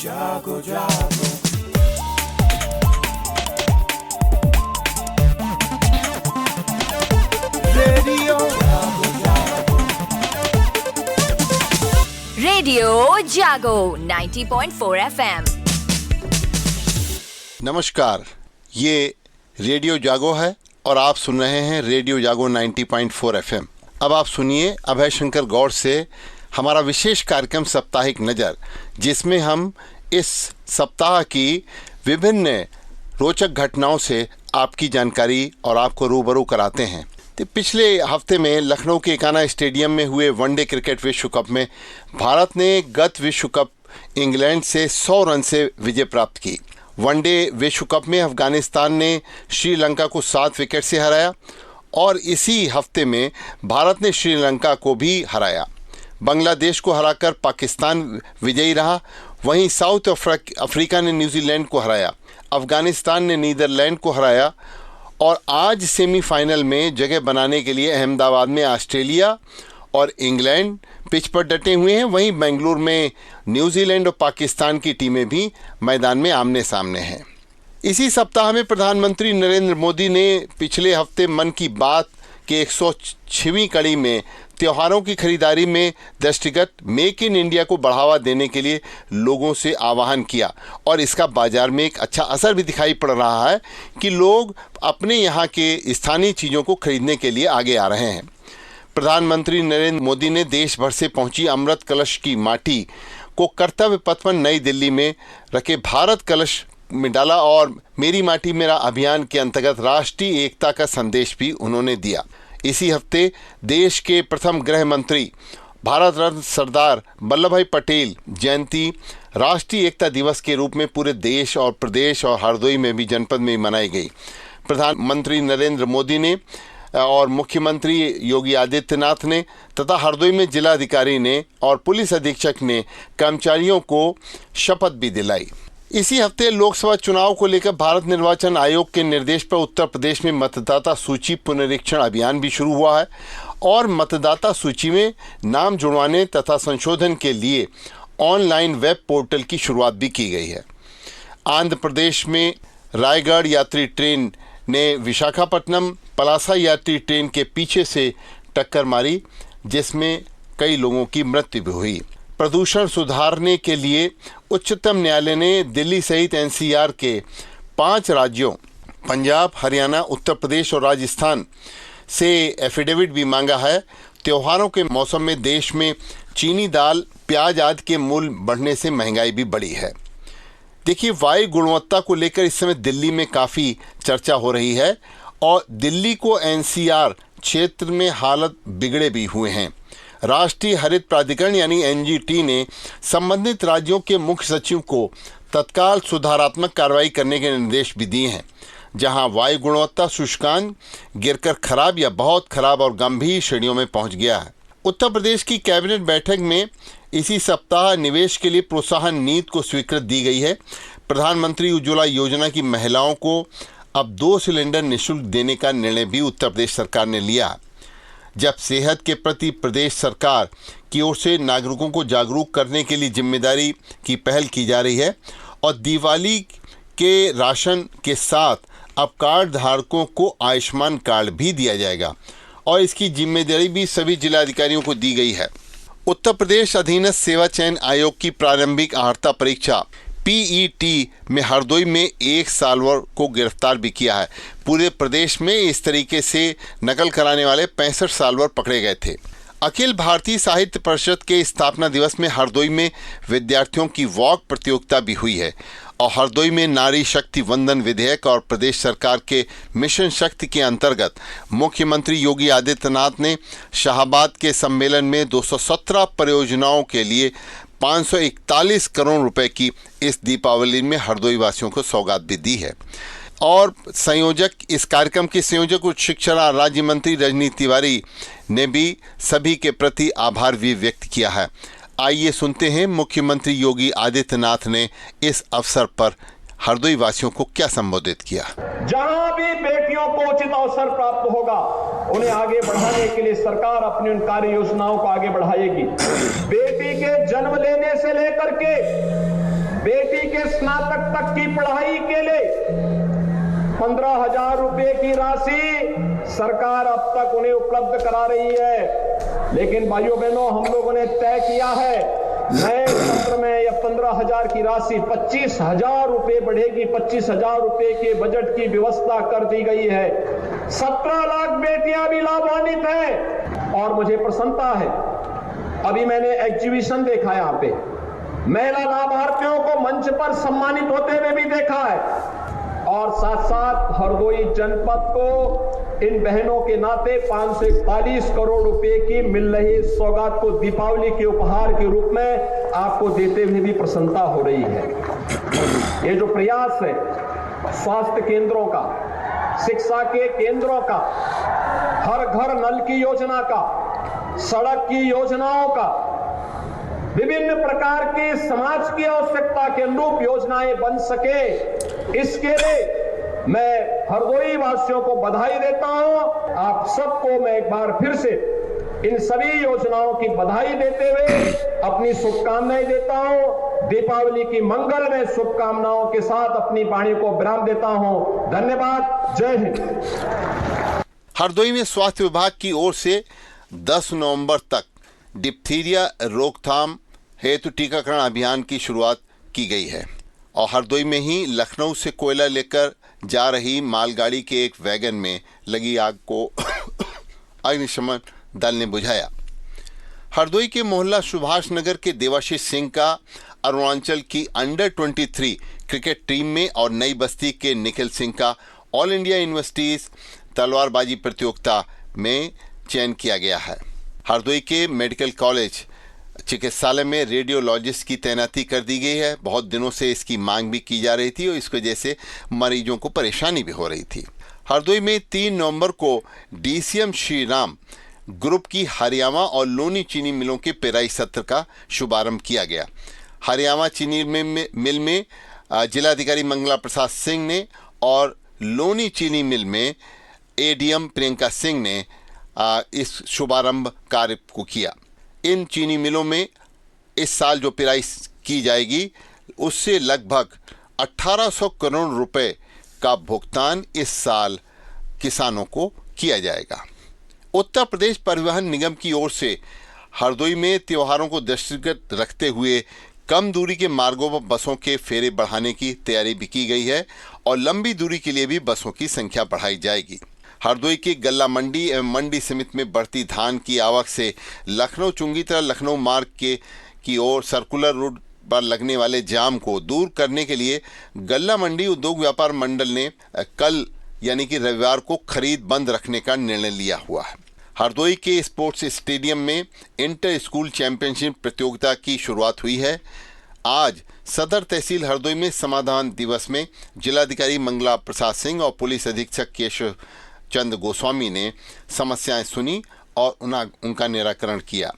जागो जागो रेडियो जागो जागो रेडियो जागो 90.4 FM। नमस्कार, ये रेडियो जागो है और आप सुन रहे हैं रेडियो जागो 90.4 FM। अब आप सुनिए अभय शंकर गौड़ से हमारा विशेष कार्यक्रम साप्ताहिक नज़र, जिसमें हम इस सप्ताह की विभिन्न रोचक घटनाओं से आपकी जानकारी और आपको रूबरू कराते हैं। तो पिछले हफ्ते में लखनऊ के एकाना स्टेडियम में हुए वनडे क्रिकेट विश्व कप में भारत ने गत विश्व कप इंग्लैंड से 100 रन से विजय प्राप्त की। वनडे विश्व कप में अफगानिस्तान ने श्रीलंका को 7 विकेट से हराया और इसी हफ्ते में भारत ने श्रीलंका को भी हराया। बांग्लादेश को हराकर पाकिस्तान विजयी रहा। वहीं साउथ अफ्रीका ने न्यूजीलैंड को हराया, अफगानिस्तान ने नीदरलैंड को हराया और आज सेमीफाइनल में जगह बनाने के लिए अहमदाबाद में ऑस्ट्रेलिया और इंग्लैंड पिच पर डटे हुए हैं। वहीं बेंगलुरु में न्यूजीलैंड और पाकिस्तान की टीमें भी मैदान में आमने सामने हैं। इसी सप्ताह में प्रधानमंत्री नरेंद्र मोदी ने पिछले हफ्ते मन की बात के 106वीं कड़ी में त्योहारों की खरीदारी में दृष्टिगत मेक इन इंडिया को बढ़ावा देने के लिए लोगों से आह्वान किया और इसका बाजार में एक अच्छा असर भी दिखाई पड़ रहा है कि लोग अपने यहाँ के स्थानीय चीज़ों को खरीदने के लिए आगे आ रहे हैं। प्रधानमंत्री नरेंद्र मोदी ने देश भर से पहुंची अमृत कलश की माटी को कर्तव्य पथ पर नई दिल्ली में रखे भारत कलश में डाला और मेरी माटी मेरा अभियान के अंतर्गत राष्ट्रीय एकता का संदेश भी उन्होंने दिया। इसी हफ्ते देश के प्रथम गृह मंत्री भारत रत्न सरदार वल्लभ भाई पटेल जयंती राष्ट्रीय एकता दिवस के रूप में पूरे देश और प्रदेश और हरदोई में भी जनपद में मनाई गई। प्रधानमंत्री नरेंद्र मोदी ने और मुख्यमंत्री योगी आदित्यनाथ ने तथा हरदोई में जिलाधिकारी ने और पुलिस अधीक्षक ने कर्मचारियों को शपथ भी दिलाई। इसी हफ्ते लोकसभा चुनाव को लेकर भारत निर्वाचन आयोग के निर्देश पर उत्तर प्रदेश में मतदाता सूची पुनरीक्षण अभियान भी शुरू हुआ है और मतदाता सूची में नाम जुड़वाने तथा संशोधन के लिए ऑनलाइन वेब पोर्टल की शुरुआत भी की गई है। आंध्र प्रदेश में रायगढ़ यात्री ट्रेन ने विशाखापट्टनम पलासा यात्री ट्रेन के पीछे से टक्कर मारी, जिसमें कई लोगों की मृत्यु भी हुई। प्रदूषण सुधारने के लिए उच्चतम न्यायालय ने दिल्ली सहित एनसीआर के 5 राज्यों पंजाब, हरियाणा, उत्तर प्रदेश और राजस्थान से एफिडेविट भी मांगा है। त्योहारों के मौसम में देश में चीनी दाल, प्याज आदि के मूल्य बढ़ने से महंगाई भी बढ़ी है। देखिए, वायु गुणवत्ता को लेकर इस समय दिल्ली में काफ़ी चर्चा हो रही है और दिल्ली को एनसीआर क्षेत्र में हालत बिगड़े भी हुए हैं। राष्ट्रीय हरित प्राधिकरण यानी एनजीटी ने संबंधित राज्यों के मुख्य सचिव को तत्काल सुधारात्मक कार्रवाई करने के निर्देश भी दिए हैं। जहां वायु गुणवत्ता सूचकांक गिरकर खराब या बहुत खराब और गंभीर श्रेणियों में पहुंच गया है। उत्तर प्रदेश की कैबिनेट बैठक में इसी सप्ताह निवेश के लिए प्रोत्साहन नीति को स्वीकृति दी गई है। प्रधानमंत्री उज्ज्वला योजना की महिलाओं को अब 2 सिलेंडर निःशुल्क देने का निर्णय भी उत्तर प्रदेश सरकार ने लिया। जब सेहत के प्रति प्रदेश सरकार की ओर से नागरिकों को जागरूक करने के लिए जिम्मेदारी की पहल की जा रही है और दिवाली के राशन के साथ अब कार्ड धारकों को आयुष्मान कार्ड भी दिया जाएगा और इसकी जिम्मेदारी भी सभी जिलाधिकारियों को दी गई है। उत्तर प्रदेश अधीनस्थ सेवा चयन आयोग की प्रारंभिक अर्हता परीक्षा पीईटी में हरदोई में एक सालवर को गिरफ्तार भी किया है। पूरे प्रदेश में इस तरीके से नकल कराने वाले 65 सालवर पकड़े गए थे। अखिल भारतीय साहित्य परिषद के स्थापना दिवस में हरदोई में विद्यार्थियों की वॉक प्रतियोगिता भी हुई है और हरदोई में नारी शक्ति वंदन विधेयक और प्रदेश सरकार के मिशन शक्ति के अंतर्गत मुख्यमंत्री योगी आदित्यनाथ ने शाहबाद के सम्मेलन में 217 परियोजनाओं के लिए 541 करोड़ रुपए की इस दीपावली में हरदोई वासियों को सौगात भी दी है। और इस कार्यक्रम के संयोजक उच्च शिक्षा राज्य मंत्री रजनी तिवारी ने भी सभी के प्रति आभार भी व्यक्त किया है। आइए सुनते हैं मुख्यमंत्री योगी आदित्यनाथ ने इस अवसर पर हरदोई वासियों को क्या संबोधित किया। जहां भी बेटियों को उचित अवसर प्राप्त होगा उन्हें आगे बढ़ाने के लिए सरकार अपनी उन कार्य योजनाओं को आगे बढ़ाएगी। बेटी के जन्म लेने से लेकर के बेटी के स्नातक तक की पढ़ाई के लिए 15,000 रुपए की राशि सरकार अब तक उन्हें उपलब्ध करा रही है। लेकिन भाइयों बहनों, हम लोगों ने तय किया है नए सत्र में यह 15,000 की राशि 25,000 रुपए बढ़ेगी। 25,000 रुपए के बजट की व्यवस्था कर दी गई है। 17 लाख बेटियां भी लाभान्वित हैं और मुझे प्रसन्नता है। अभी मैंने एग्जीबिशन देखा यहां पे, महिला लाभार्थियों को मंच पर सम्मानित होते हुए भी देखा है और साथ साथ हरदोई जनपद को इन बहनों के नाते 541 करोड़ रुपए की मिल रही सौगात को दीपावली के उपहार के रूप में आपको देते हुए भी प्रसन्नता हो रही है। ये जो प्रयास है स्वास्थ्य केंद्रों का, शिक्षा के केंद्रों का, हर घर नल की योजना का, सड़क की योजनाओं का, विभिन्न प्रकार की समाज की आवश्यकता के अनुरूप योजनाएं बन सके, इसके लिए मैं हरदोई वासियों को बधाई देता हूं। आप सबको मैं एक बार फिर से इन सभी योजनाओं की बधाई देते हुए अपनी शुभकामनाएं देता हूं। दीपावली की मंगलमय शुभकामनाओं के साथ अपनी वाणी को विराम देता हूं। धन्यवाद। जय हिंद। हरदोई में स्वास्थ्य विभाग की ओर से 10 नवंबर तक डिप्थीरिया रोकथाम हेतु टीकाकरण अभियान की शुरुआत की गई है और हरदोई में ही लखनऊ से कोयला लेकर जा रही मालगाड़ी के एक वैगन में लगी आग को अग्निशमन दल ने बुझाया। हरदोई के मोहल्ला सुभाष नगर के देवाशीष सिंह का अरुणाचल की अंडर 23 क्रिकेट टीम में और नई बस्ती के निखिल सिंह का ऑल इंडिया यूनिवर्सिटीज तलवारबाजी प्रतियोगिता में चयन किया गया है। हरदोई के मेडिकल कॉलेज चिकित्सालय में रेडियोलॉजिस्ट की तैनाती कर दी गई है। बहुत दिनों से इसकी मांग भी की जा रही थी और इस वजह से मरीजों को परेशानी भी हो रही थी। हरदोई में 3 नवंबर को डीसीएम श्री राम ग्रुप की हरियाणा और लोनी चीनी मिलों के पेराई सत्र का शुभारंभ किया गया। हरियाणा चीनी मिल में जिलाधिकारी मंगला प्रसाद सिंह ने और लोनी चीनी मिल में एडीएम प्रियंका सिंह ने इस शुभारंभ कार्य को किया। इन चीनी मिलों में इस साल जो पेराई की जाएगी उससे लगभग 1800 करोड़ रुपए का भुगतान इस साल किसानों को किया जाएगा। उत्तर प्रदेश परिवहन निगम की ओर से हरदोई में त्योहारों को दृष्टिगत रखते हुए कम दूरी के मार्गों पर बसों के फेरे बढ़ाने की तैयारी भी की गई है और लंबी दूरी के लिए भी बसों की संख्या बढ़ाई जाएगी। हरदोई की गल्ला मंडी एवं मंडी समिति में बढ़ती धान की आवक से लखनऊ चुंगी लखनऊ मार्ग की ओर सर्कुलर रूट पर लगने वाले जाम को दूर करने के लिए गल्ला मंडी उद्योग व्यापार मंडल ने कल यानी कि रविवार को खरीद बंद रखने का निर्णय लिया हुआ है। हरदोई के स्पोर्ट्स स्टेडियम में इंटर स्कूल चैंपियनशिप प्रतियोगिता की शुरुआत हुई है। आज सदर तहसील हरदोई में समाधान दिवस में जिलाधिकारी मंगला प्रसाद सिंह और पुलिस अधीक्षक केशव चंद गोस्वामी ने समस्याएं सुनी और उनका निराकरण किया।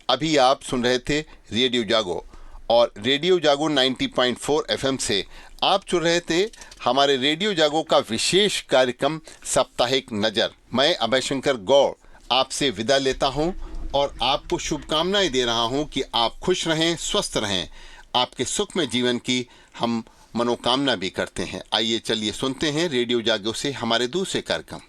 अभी आप सुन रहे थे रेडियो जागो और रेडियो जागो 90.4 एफएम से आप सुन रहे थे हमारे रेडियो जागो का विशेष कार्यक्रम साप्ताहिक नज़र। मैं अभय शंकर गौड़ आपसे विदा लेता हूं और आपको शुभकामनाएं दे रहा हूं कि आप खुश रहें, स्वस्थ रहें। आपके सुखमय जीवन की हम मनोकामना भी करते हैं। आइए चलिए सुनते हैं रेडियो जागो से हमारे दूसरे कार्यक्रम।